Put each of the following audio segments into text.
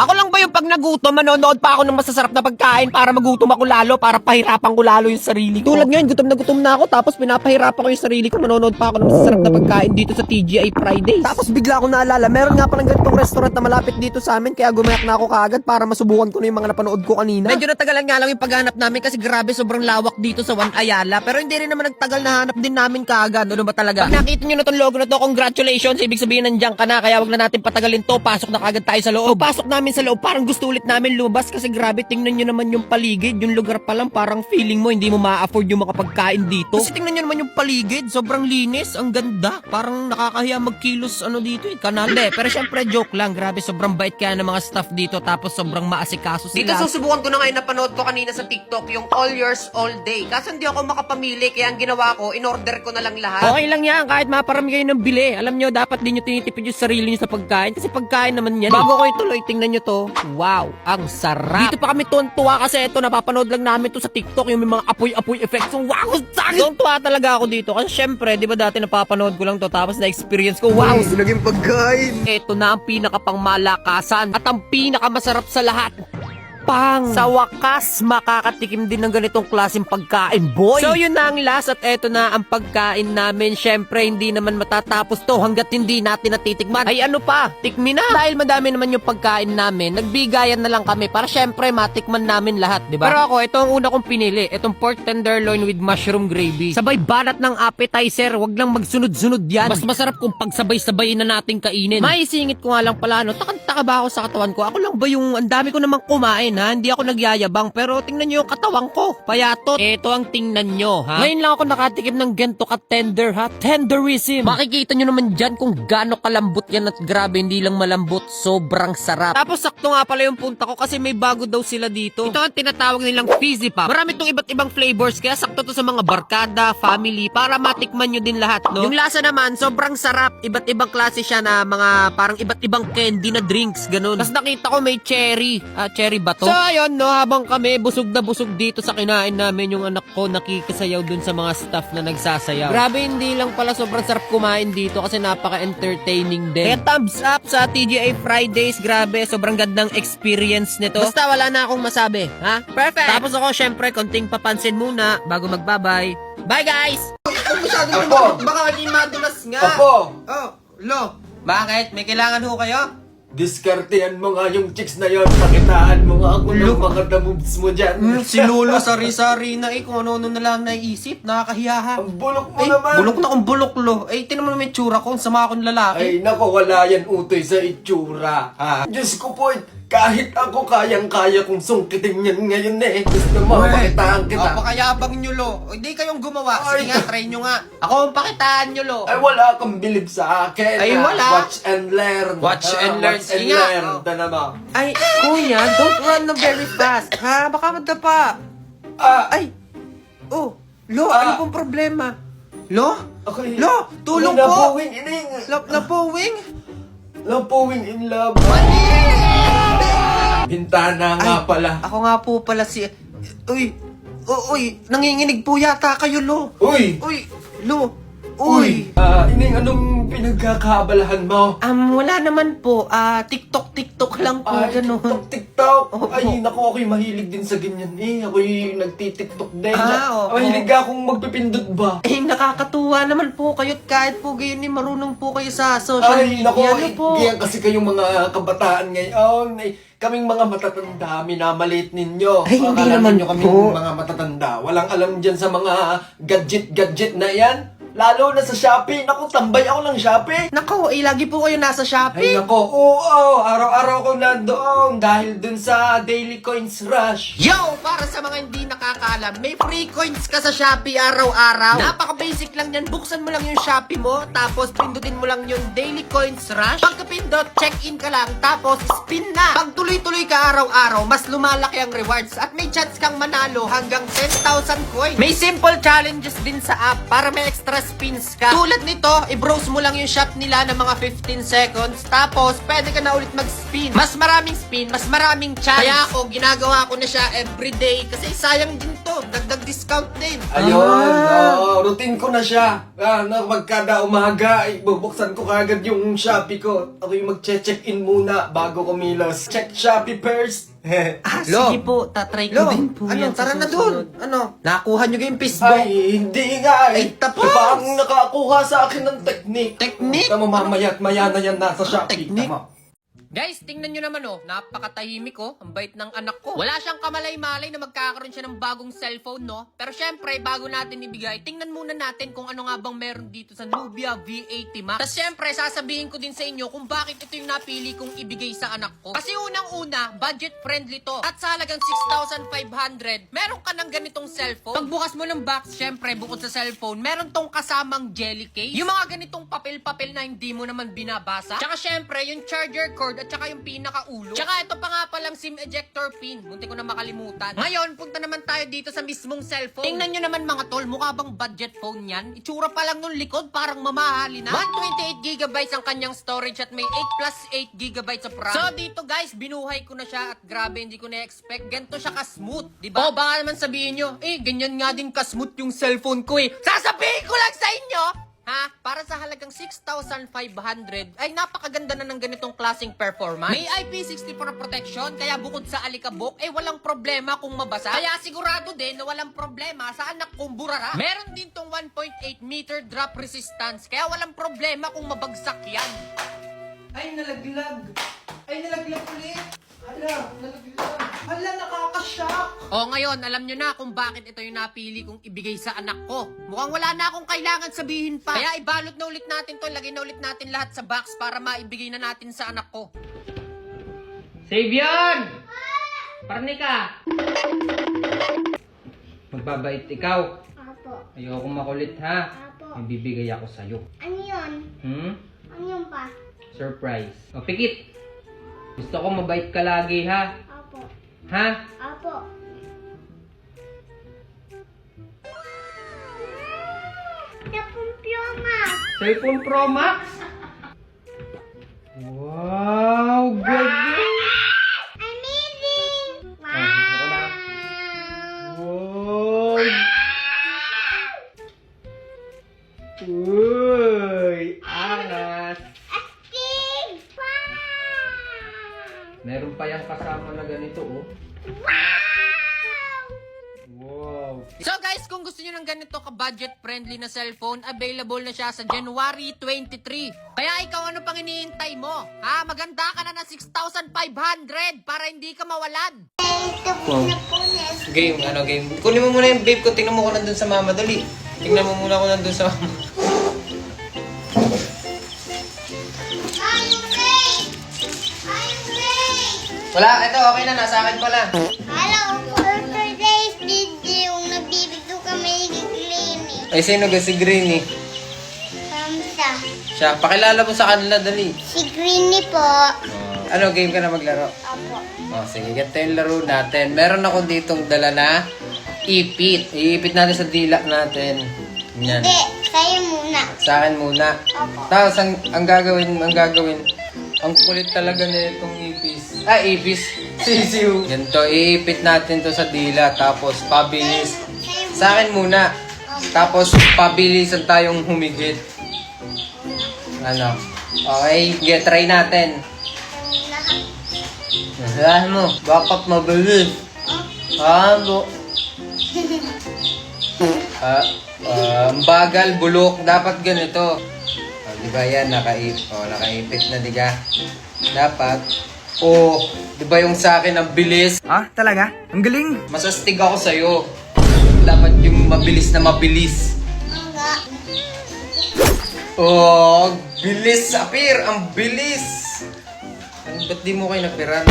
Ako lang ba yung pag nagutom, manonood pa ako ng masasarap na pagkain para magutom ako lalo, para pahirapan ko lalo yung sarili ko? Tulad ngayon, gutom na ako, tapos pinapahirapan ko yung sarili ko, manonood pa ako ng masasarap na pagkain dito sa TGI Fridays. Tapos bigla ko naalala, meron nga palang ganitong restaurant na malapit dito sa amin, kaya gumayak na ako kaagad para masubukan ko na yung mga napanood ko kanina. Medyo natagalan nga lang yung paghanap namin kasi grabe, sobrang lawak dito sa One Ayala, pero hindi rin naman nagtagal na hanap din namin kaagad. Ano ba talaga? Pag nakita nyo na tong logo na to, congratulations, ibig sabihin nandiyan ka na, kaya wag na natin patagalin to, pasok na kaagad tayo sa loob. Pasok namin sa loob, parang gusto ulit namin lumabas kasi grabe, tingnan nyo naman yung paligid, yung lugar pa lang parang feeling mo hindi mo ma-afford yung mga pagkain dito. Kasi tingnan nyo naman yung paligid, sobrang linis, ang ganda, parang nakakahiya magkilos dito kanal. Pero syempre joke lang, grabe sobrang bait kaya ng mga staff dito, tapos sobrang maasikaso sila. Dito susubukan ko na ngayon, napanood ko kanina sa TikTok yung All Yours All Day. Kaso hindi ako makapamili, kaya ang ginawa ko, in-order ko na lang lahat. Okay lang yan, kahit maparami kayo ng bili. Alam nyo, dapat din nyo tinitipid yung sarili nyo sa pagkain kasi pagkain naman yan. Bago ko ituloy, tingnan nyo to. Wow, ang sarap. Dito pa kami tuwa kasi ito, napapanood lang namin to sa TikTok, yung may mga apoy-apoy effects. So, wow, tuwa talaga ako dito. Kasi syempre, di ba dati napapanood ko lang to, tapos na-experience ko, wow, naging pagkain. ito na ang pinakapangmalakasan at ang pinakamasarap sa lahat. Sa wakas, makakatikim din ng ganitong klaseng pagkain, boy. So yun na ang last at eto na ang pagkain namin. Syempre, hindi naman matatapos to hanggat hindi natin natitikman. Ay ano pa, tikmi na. Dahil madami naman yung pagkain namin, nagbigayan na lang kami para syempre matikman namin lahat, di ba? Pero ako, ito ang una kong pinili. Itong pork tenderloin with mushroom gravy. Sabay banat ng appetizer, wag lang magsunod-sunod yan. Mas masarap kung pagsabay-sabayin na natin kainin. Maisingit ko nga lang pala, takanta ba ako sa katawan ko? Ako lang ba yung ang dami ko namang kumain, ha? Hindi ako nagyayabang, pero tingnan nyo yung katawan ko. Payatot. Ito ang tingnan nyo, ha? Ngayon lang ako nakatikim ng ganito ka-tender, ha? Tenderism. Makikita nyo naman dyan kung gaano kalambot yan at grabe, hindi lang malambot. Sobrang sarap. Tapos sakto nga pala yung punta ko kasi may bago daw sila dito. Ito ang tinatawag nilang fizzy pop. Marami itong iba't ibang flavors, kaya sakto to sa mga barkada, family, para matikman nyo din lahat, no? Yung lasa naman, sobrang sarap. Iba't ibang klase siya na mga parang iba't ibang candy na drinks, ganun. Tapos nakita ko may cherry. Cherry ba to? So ayun, no, habang kami busog na busog dito sa kinain namin, yung anak ko nakikisayaw dun sa mga staff na nagsasayaw. Grabe, hindi lang pala sobrang sarap kumain dito kasi napaka-entertaining din. Kaya thumbs up sa TGI Fridays. Grabe, sobrang gandang experience nito. Basta wala na akong masabi, ha? Perfect! Tapos ako, syempre, konting papansin muna bago magbabay. Bye, guys! Masyadong Baka maging madulas nga. Opo. Oh, lo. Bakit? May kailangan ho kayo? Diskartehan mo nga yung chicks na yon. Pakitaan mo nga ako ng mga moves mo dyan. Si Lolo sari-sari na kung ano na lang naiisip, nakakahiya ha. Ang bulok mo naman. Bulok na kung bulok lo. Tinan mo naman yung tsura ko, sama akong lalaki. Ay nako, wala yan utoy sa itsura, ha? Diyos ko po, kahit ako kayang-kaya kong sungkitin yan ngayon eh. Gusto mo, pakitaan kita. Pakayabang nyo lo. Hindi kayong gumawa. Ay. Sige nga, try nyo nga. Ako ang pakitaan nyo lo. Ay wala kang bilib sa akin. Ay, ha? wala. Watch and learn. Watch and learn. Watch and Sige nga. learn. Oh. Tanama. Ay, kuya, don't run na very fast. Ha? Baka madapa. Ay. Oh, lo, ano pong problema? Lo? Okay. Lo, tulong po. Napowing ining. Napowing? Napowing in love. Bintana nga pala. Ako nga po pala si... Uy, nanginginig po yata kayo, lo. Uy! Uy, lo. Uy. Ining, anong pinagkakaabalahan mo? Wala naman po. TikTok lang po, gano'n. TikTok. Opo. Ay, naku, ako'y mahilig din sa ganyan eh. Ako'y nagtitiktok din. Opo. Mahilig akong magpipindot ba? Nakakatuwa naman po kayo't kahit po gayon marunong po kayo sa social Ay, media. naku, Ano po? ganyan kasi kayong mga kabataan ngayon. Ay, kaming mga matatanda, minamalit ninyo. Ay, hindi Akala naman ninyo kaming po. mga matatanda. Walang alam dyan sa mga gadget na yan. Lalo na sa Shopee. Naku, tambay ako ng Shopee. Nako, lagi po kayo nasa Ay Shopee. nako, oo, araw-araw ko nandoon dahil dun sa Daily Coins Rush. Yo! Para sa mga hindi nakakaalam, may free coins ka sa Shopee araw-araw. Napaka-basic lang yan. Buksan mo lang yung Shopee mo, tapos pindutin mo lang yung Daily Coins Rush. Pagkapindot, check-in ka lang, tapos spin na. Pag tuloy-tuloy ka araw-araw, mas lumalaki ang rewards at may chance kang manalo hanggang 10,000 coins. May simple challenges din sa app para may extra spins ka. Tulad nito, i-browse mo lang yung shop nila ng mga 15 seconds, tapos pwede ka na ulit mag-spin. Mas maraming spin, mas maraming chance. Kaya ako, ginagawa ko na siya everyday kasi sayang din to to. Dagdag discount din. Ayun, routine ko na siya. Magkada umaga, bubuksan ko kagad yung Shopee ko. Ako yung mag-check-in muna bago kumilos. Check Shopee first. Sige po, tatry ko din po yan sa tara na susunod. dun. Nakuha nyo yung fishball. Ay, hindi nga eh. Ay, tapos! Diba ang nakakuha sa akin ng technique? Technique? Tama, mamaya at maya na yan nasa Shopee. Technique? Tama. Guys, tingnan nyo naman napakatahimik ang bait ng anak ko. Wala siyang kamalay-malay na magkakaroon siya ng bagong cellphone, no? Pero syempre, bago natin ibigay, tingnan muna natin kung ano nga bang meron dito sa Nubia V80 Max. Tapos syempre, sasabihin ko din sa inyo kung bakit ito yung napili kong ibigay sa anak ko. Kasi unang-una, budget-friendly to. At sa halagang 6,500, meron ka ng ganitong cellphone. Pagbukas mo ng box, syempre, bukod sa cellphone, meron tong kasamang jelly case. Yung mga ganitong papel-papel na hindi mo naman binabasa. Tsaka syempre, yung charger cord at saka yung pinakaulo. Tsaka ito pa nga palang SIM ejector pin. Munti ko na makalimutan. Ngayon, punta naman tayo dito sa mismong cellphone. Tingnan nyo naman mga tol, mukha bang budget phone yan? Itsura pa lang nung likod, parang mamahali na. 128GB ang kanyang storage at may 8 plus 8GB of RAM. So dito guys, binuhay ko na siya at grabe, hindi ko na-expect. Ganito siya ka-smooth, diba? O baka naman sabihin nyo, ganyan nga din ka-smooth yung cellphone ko Sasabihin ko lang sa inyo, para sa halagang 6,500, ay napakaganda na ng ganitong klaseng performance. May IP64 protection, kaya bukod sa alikabok, walang problema kung mabasa. Kaya sigurado din na walang problema sa anak kong burara. Meron din tong 1.8 meter drop resistance, kaya walang problema kung mabagsak yan. Ay, nalaglag. Ay, nalaglag ulit. Hala, nalaglag. Hala, nakakashock. Ngayon, alam nyo na kung bakit ito yung napili kong ibigay sa anak ko. Mukhang wala na akong kailangan sabihin pa. Kaya ibalot na ulit natin to, lagay na ulit natin lahat sa box para maibigay na natin sa anak ko. Savion! Parnika! Magbabait ikaw. Apo. Ayoko makulit ha. Apo. May bibigay ako sa'yo. Ano yun? Ano yun pa? Surprise. O, pikit. Gusto ko mabait ka lagi ha. Apo. Ha? Apo. Napumpyoma. Cellphone Pro Max? Wow! Galing! Amazing! ako na. Wow! Wow! Uy! Angas! Astig! Wow! Meron pa yung kasama na ganito, oh. Wow! So guys, kung gusto nyo ng ganito ka-budget friendly na cellphone, available na siya sa January 23. Kaya ikaw, ano pang iniintay mo? Maganda ka na 6,500 para hindi ka mawalan. Ito po na po Game. Kunin mo muna yung vape ko. Tingnan mo ko nandun sa mama. Dali. Tingnan mo muna ko nandun sa mama. Wala, ito. Okay na. Nasa akin pala. Hello, for today's video, nagbibigyo kami ni Ay, sino ga si Greenie? Kamsa. Siya. Pakilala mo sa kanila. Dali. Si Greenie po. Ano, game ka na maglaro? Apo. Sige, ganito yung laro natin. Meron ako ditong dala na ipit. Iipit natin sa dila natin. Yan. Hindi, kayo muna. Sa akin muna. Opo. Tapos, ang gagawin, ang kulit talaga na itong ipis. Ipis. Sisiw. Ganito, iipit natin to sa dila. Tapos, pabilis. Sa akin muna. Tapos, pabilisan tayong humigit. Ano? Okay, try natin. Alam mo, bakit mabilis? Ang bagal, bulok. Dapat ganito. Diba yan, nakaipit na, diga? Dapat. Diba yung sa akin, ang bilis? Talaga? Ang galing! Masastig ako sa'yo. Dapat yung mabilis na mabilis. Nga. Bilis, Sapir! Ang bilis! Ba't di mo kayo napiran?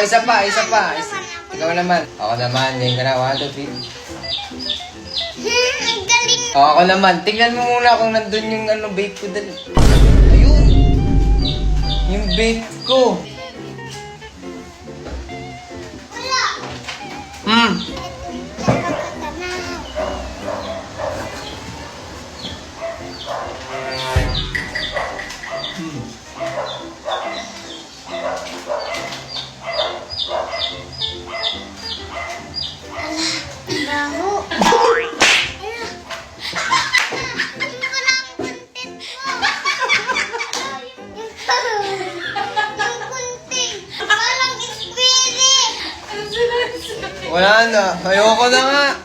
Isa pa. Ikaw naman. Ako naman. Ngayon ka na. 1, 2, 3. Ang galing. Ako naman. Tingnan mo muna kung nandun yung vape ko dali. Ayun! Yung vape ko. Wala. Wala na. Ayoko na nga.